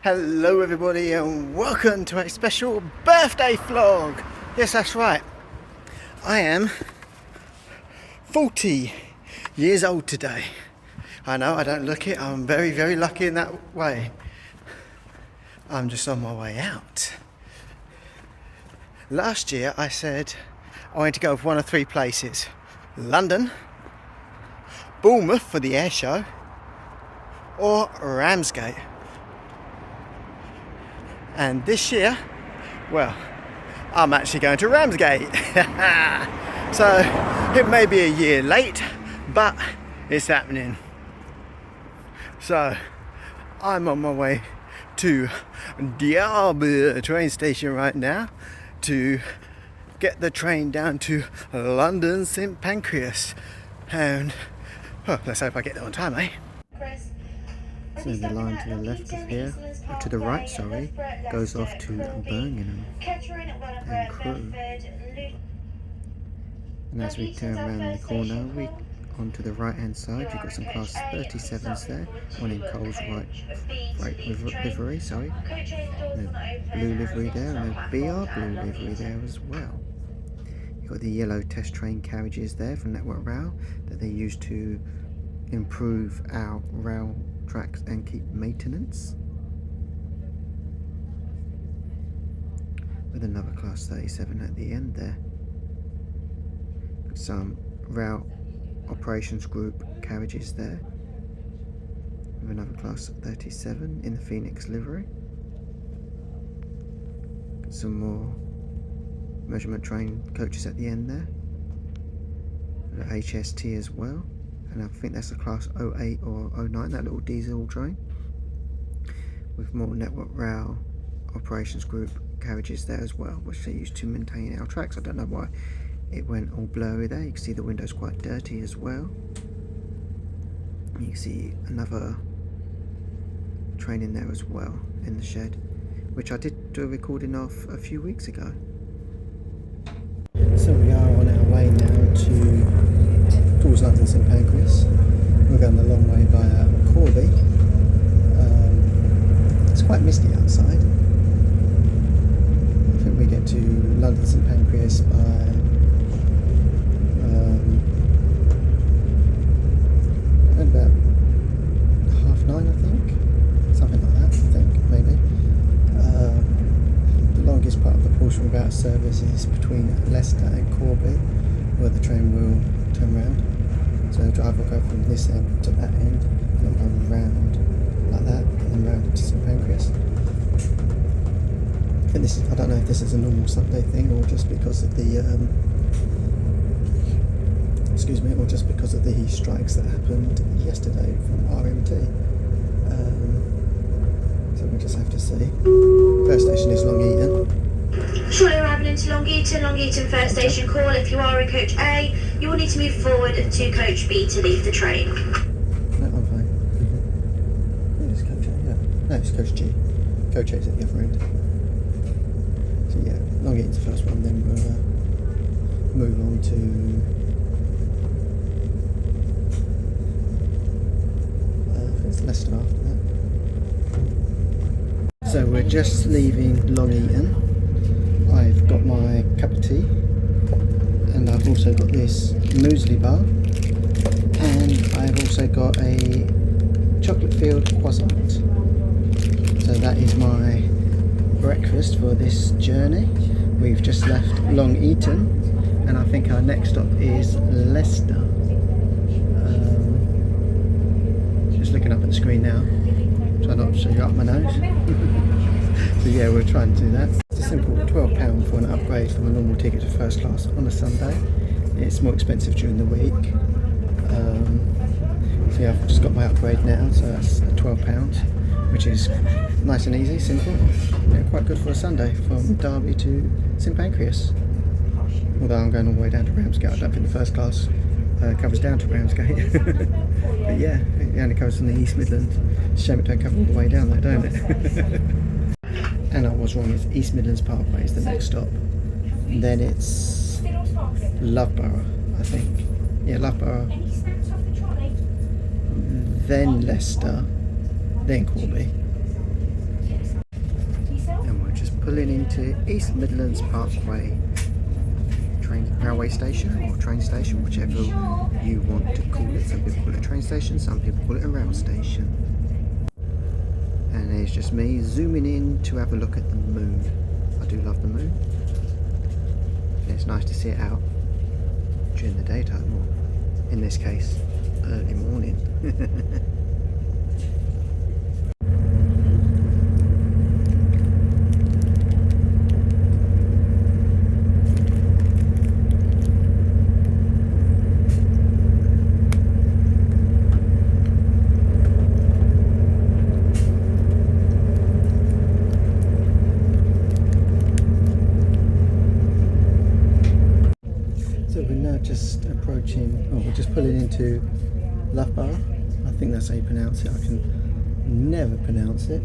Hello everybody and welcome to a special birthday vlog. Yes, that's right. I am 40 years old today. I know I don't look it. I'm very, very lucky in that way. I'm just on my way out. Last year I said I wanted to go for one of three places. London, Bournemouth for the air show, or Ramsgate. And this year, well, I'm actually going to Ramsgate. So it may be a year late, but it's happening. So I'm on my way to Derby train station right now to get the train down to London St Pancras. And well, let's hope I get there on time, eh? So the line to the left of here, or to the right, sorry, goes off to Birmingham and Crewe. And as we turn around the corner, we onto the right hand side, you've got some class 37s there, one in Coles right livery, sorry, and a blue livery there, and a BR blue livery there as well. You've got the yellow test train carriages there from Network Rail that they use to improve our rail tracks and keep maintenance, with another class 37 at the end there. Some rail operations group carriages there, with another class 37 in the Phoenix livery. Some more measurement train coaches at the end there, the HST as well. And I think that's a class 08 or 09, that little diesel train, with more Network Rail Operations Group carriages there as well, which they use to maintain our tracks. I don't know why it went all blurry there. You can see the windows quite dirty as well. You can see another train in there as well in the shed, which I did do a recording of a few weeks ago. So we are on our way now towards London St Pancras. We're going the long way via Corby. It's quite misty outside. I think we get to London St Pancras by about 9:30, I think. Something like that, I think, maybe. The longest part of the Portsmouth route service is between Leicester and Corby, where the train will turn round. So the driver will go from this end to that end, and then go round like that, and then round to St Pancras. I think this is, I don't know if this is a normal Sunday thing, or just because of the or just because of the strikes that happened yesterday from RMT. So we just have to see. First station is Long Eaton. Shortly arriving into Long Eaton first station call. If you are in coach A, you will need to move forward to coach B to leave the train. No, I'm fine. Yeah, it's coach A, yeah. No, it's coach G. Coach A is at the other end. So yeah, Long Eaton's the first one, then we'll move on to Leicester after that. So we're just leaving Long Eaton. I've got my cup of tea, and I've also got this muesli bar, and I've also got a chocolate filled croissant. So that is my breakfast for this journey. We've just left Long Eaton, and I think our next stop is Leicester. Looking up at the screen now, try not to show you up my nose. So yeah, we're trying to do that. It's a simple £12 for an upgrade from a normal ticket to first class on a Sunday. It's more expensive during the week. So yeah, I've just got my upgrade now, so that's £12, which is nice and easy, simple. Yeah, quite good for a Sunday from Derby to St Pancras. Although I'm going all the way down to Ramsgate, I don't think the first class covers down to Ramsgate. But yeah, it only covers from the East Midlands. It's a shame it don't cover all the way down there, don't it? And I was wrong, it's East Midlands Parkway is the next stop. And then it's Loughborough, I think. Yeah, Loughborough. Then Leicester, then Corby. pulling into East Midlands Parkway railway station or train station, whichever you want to call it. Some people call it a train station, some people call it a rail station. And there's just me zooming in to have a look at the moon. I do love the moon. And it's nice to see it out during the daytime, or in this case, early morning. So we're now just approaching, we're just pulling into Loughborough. I think that's how you pronounce it. I can never pronounce it.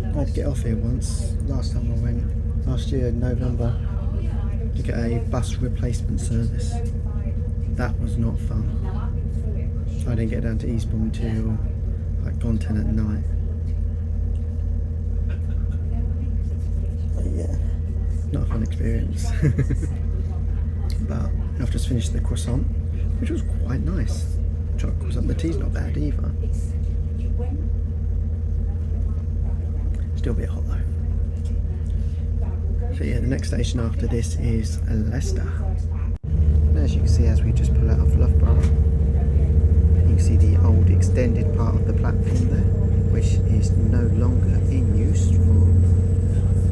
I had to get off here once, last time I went, last year in November, to get a bus replacement service. That was not fun. So I didn't get down to Eastbourne until like gone 10 at night. Yeah. Not a fun experience. But I've just finished the croissant, which was quite nice. Chocolate croissant. The tea's not bad either. Still a bit hot though. So yeah, the next station after this is Leicester. And as you can see, as we just pull out of Loughborough, you can see the old extended part of the platform there, which is no longer in use for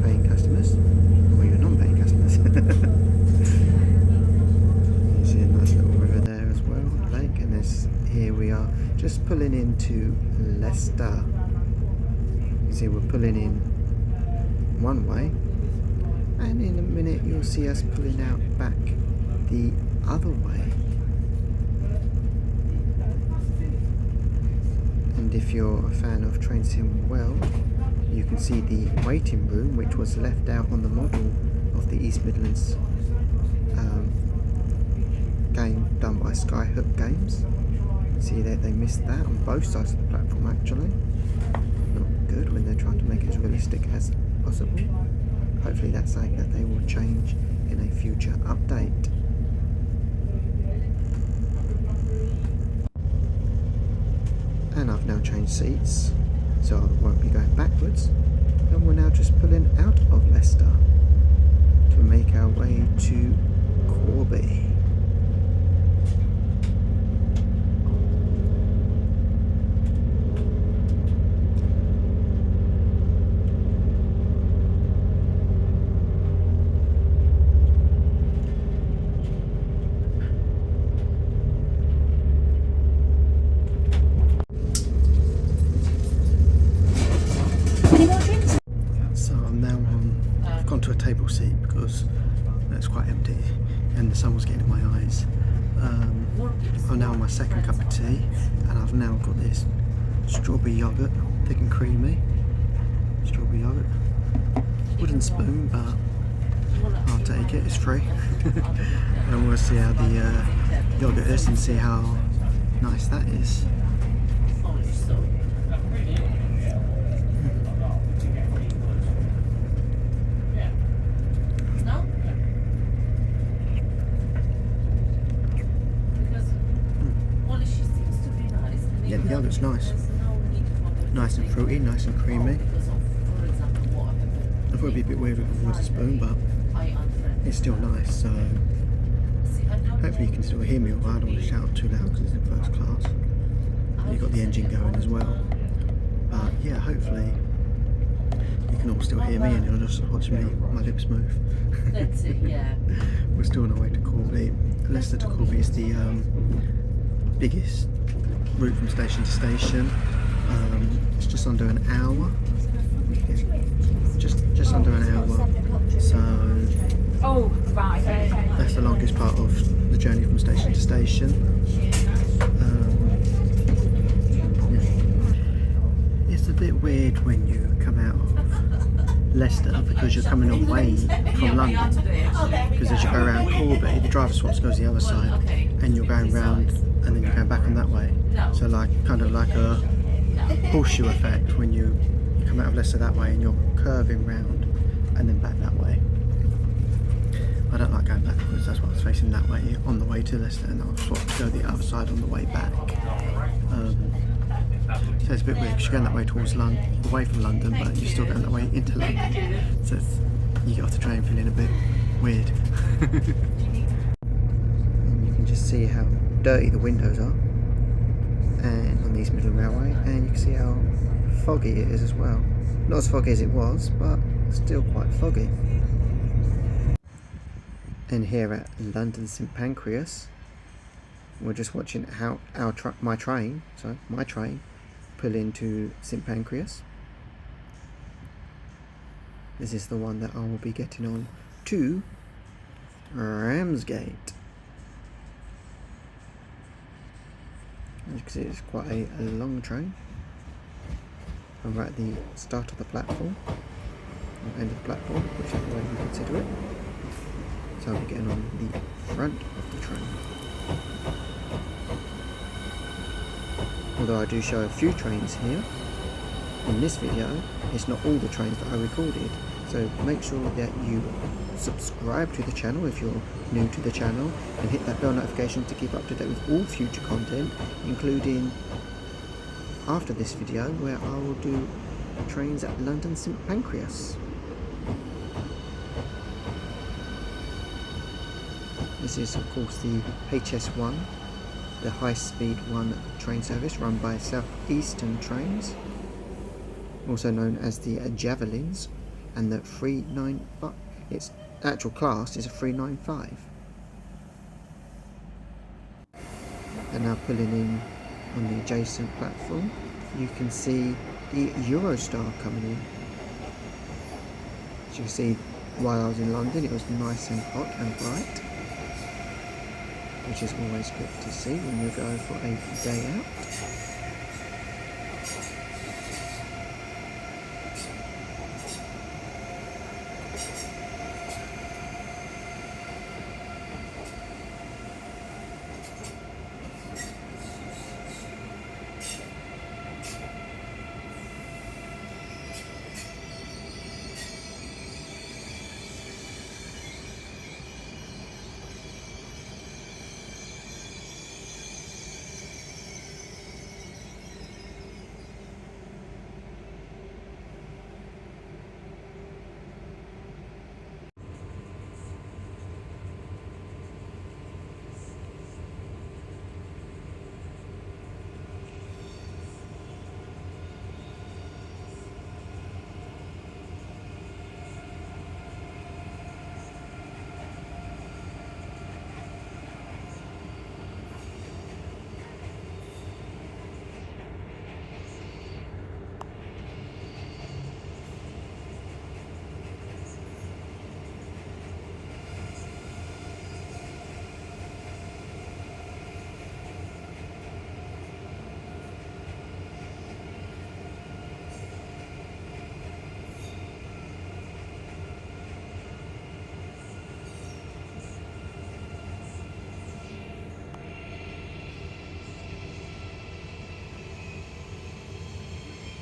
paying customers. Or your non-paying customers. You see a nice little river there as well, lake, and here we are just pulling into Leicester. You see we're pulling in one way, and in a minute you'll see us pulling out back the other way. And if you're a fan of Train Sim Well, you can see the waiting room, which was left out on the model of the East Midlands game done by Skyhook Games. See that they missed that on both sides of the platform actually. Not good when they're trying to make it as realistic as possible. Hopefully that's something that they will change in a future update. And I've now changed seats, so I won't be going backwards. And we're now just pulling out of Leicester to make our way to Corby. I've gone to a table seat because it's quite empty and the sun was getting in my eyes. I'm now on my second cup of tea, and I've now got this strawberry yoghurt, thick and creamy. Strawberry yoghurt. Wooden spoon, but I'll take it, it's free. And we'll see how the yoghurt is and see how nice that is. Yeah, the yogurt's nice. Nice and fruity, nice and creamy. I thought it'd be a bit weird with a wooden spoon, but it's still nice, so hopefully you can still hear me, although I don't want to shout too loud because it's in first class. You've got the engine going as well. But yeah, hopefully you can all still hear me and you'll just watch me, my lips move. That's it, yeah. We're still on our way to Corby. Leicester to Corby is the biggest route from station to station. It's just under an hour. Just under an hour. So that's the longest part of the journey from station to station. Yeah. It's a bit weird when you come out of Leicester because you're coming away from London. Because as you go around Corby, the driver swaps goes the other side, and you're going round and then you're going back on that way. So like kind of like a horseshoe effect when you You come out of Leicester that way and you're curving round and then back that way. I don't like going backwards, that's why I was facing that way on the way to Leicester, and I'll swap to go the other side on the way back. So it's a bit weird because you're going that way towards London, away from London, but you're still going that way into London. So you get off the train feeling a bit weird. And you can just see how dirty the windows are, and on the East Midland Railway, and you can see how foggy it is as well. Not as foggy as it was, but still quite foggy. And here at London St Pancras, we're just watching how my train pull into St Pancras. This is the one that I will be getting on to Ramsgate. As you can see, it's quite a long train. I'm right at the start of the platform, or end of the platform, whichever way you consider it. So I'll be getting on the front of the train. Although I do show a few trains here in this video, it's not all the trains that I recorded. So make sure that you subscribe to the channel if you're new to the channel, and hit that bell notification to keep up to date with all future content, including after this video where I will do trains at London St Pancras. This is of course the HS1, the High Speed 1 train service run by South Eastern Trains, also known as the Javelins, and the 395. Its actual class is a 395. They're now pulling in on the adjacent platform. You can see the Eurostar coming in. As you can see, while I was in London, it was nice and hot and bright, which is always good to see when you go for a day out.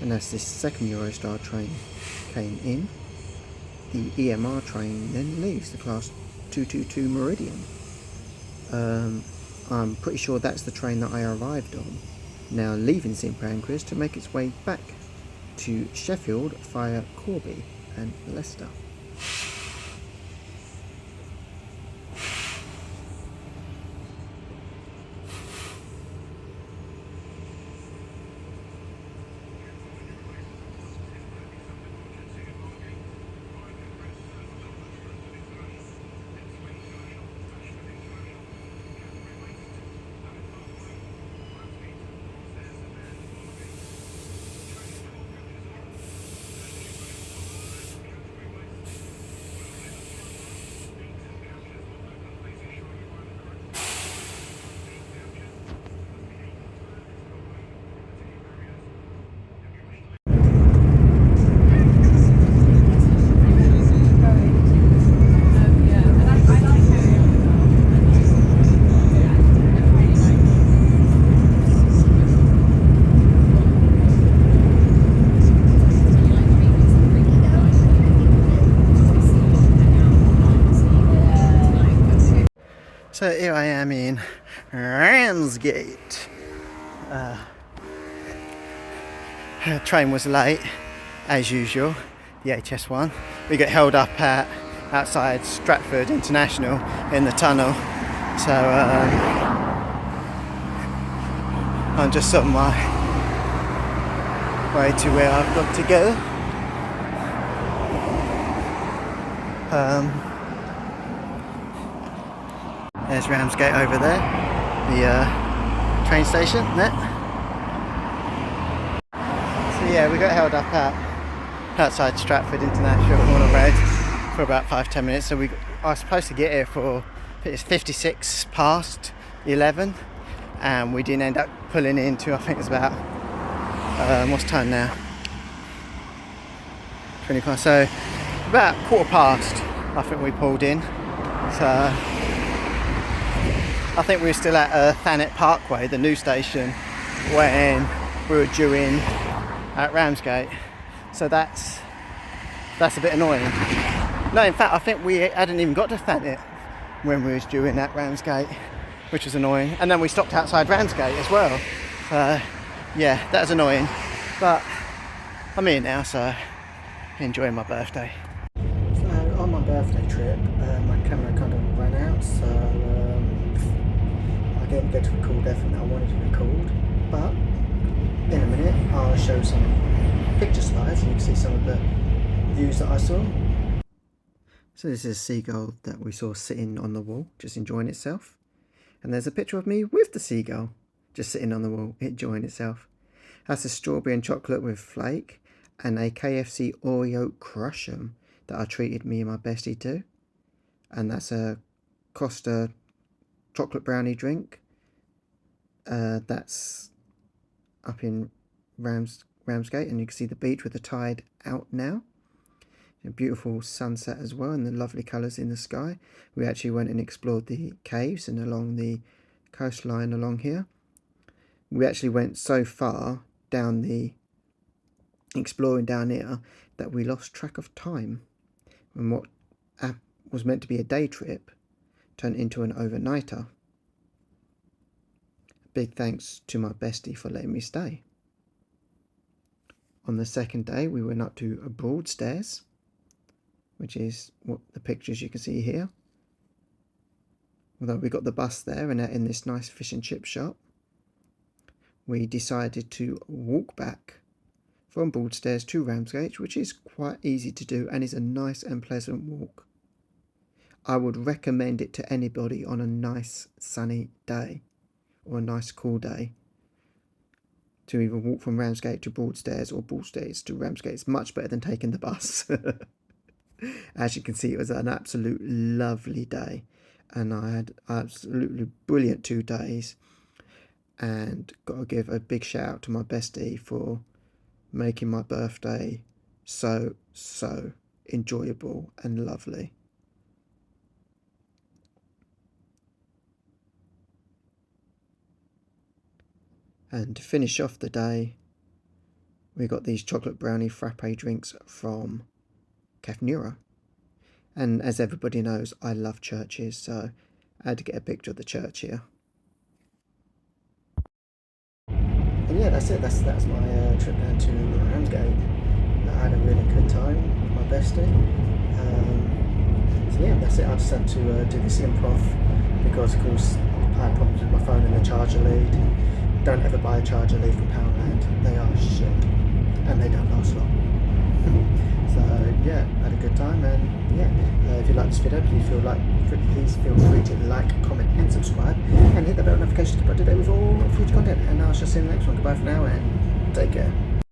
And as this second Eurostar train came in, the EMR train then leaves the class 222 Meridian. I'm pretty sure that's the train that I arrived on, now leaving St Pancras to make its way back to Sheffield via Corby and Leicester. am in Ramsgate. Train was late, as usual, the HS1. We got held up outside Stratford International in the tunnel. So I'm just on my way to where I've got to go. There's Ramsgate over there, the train station there. So yeah, we got held up outside Stratford International on a road for about 5-10 minutes. So I was supposed to get here for, it's 56 past 11, and we didn't end up pulling into, I think it's about, what's time now? 20 past, so about 15:15 I think we pulled in. So I think we were still at Thanet Parkway, the new station, when we were due in at Ramsgate. So that's a bit annoying. No, in fact, I think we hadn't even got to Thanet when we was due in at Ramsgate, which was annoying. And then we stopped outside Ramsgate as well. Yeah, that was annoying. But I'm here now, so enjoying my birthday. So on my birthday trip, my camera kind of ran out, so I didn't get to record everything that I wanted to record. But in a minute, I'll show some picture slides and you can see some of the views that I saw. So this is a seagull that we saw sitting on the wall, just enjoying itself. And there's a picture of me with the seagull, just sitting on the wall, enjoying itself. That's a strawberry and chocolate with flake, and a KFC Oreo Crush'em that I treated me and my bestie to. And that's a Costa chocolate brownie drink. That's up in Ramsgate, and you can see the beach with the tide out now. A beautiful sunset as well, and the lovely colours in the sky. We actually went and explored the caves and along the coastline along here. We actually went so far down the exploring down here that we lost track of time, and what was meant to be a day trip turned into an overnighter. Big thanks to my bestie for letting me stay. On the second day, we went up to Broadstairs, which is what the pictures you can see here. Although we got the bus there and in this nice fish and chip shop, we decided to walk back from Broadstairs to Ramsgate, which is quite easy to do and is a nice and pleasant walk. I would recommend it to anybody on a nice sunny day or a nice cool day to either walk from Ramsgate to Broadstairs or Broadstairs to Ramsgate. It's much better than taking the bus. As you can see, it was an absolute lovely day, and I had absolutely brilliant 2 days, and got to give a big shout out to my bestie for making my birthday so enjoyable and lovely. And to finish off the day, we got these chocolate brownie frappe drinks from Caffè Nero. And as everybody knows, I love churches, so I had to get a picture of the church here. And yeah, that's it. That's my trip down to Ramsgate. I had a really good time with my bestie. So yeah, that's it. I just had to do this improv because, of course, I had problems with my phone and the charger lead. Don't ever buy a charger lead from Poundland. They are shit, and they don't last long. So yeah, had a good time, and yeah, if you like this video, please feel free to like, comment and subscribe, and hit the bell notification to keep up to date with all future content. And I shall see you in the next one. Goodbye for now, and take care.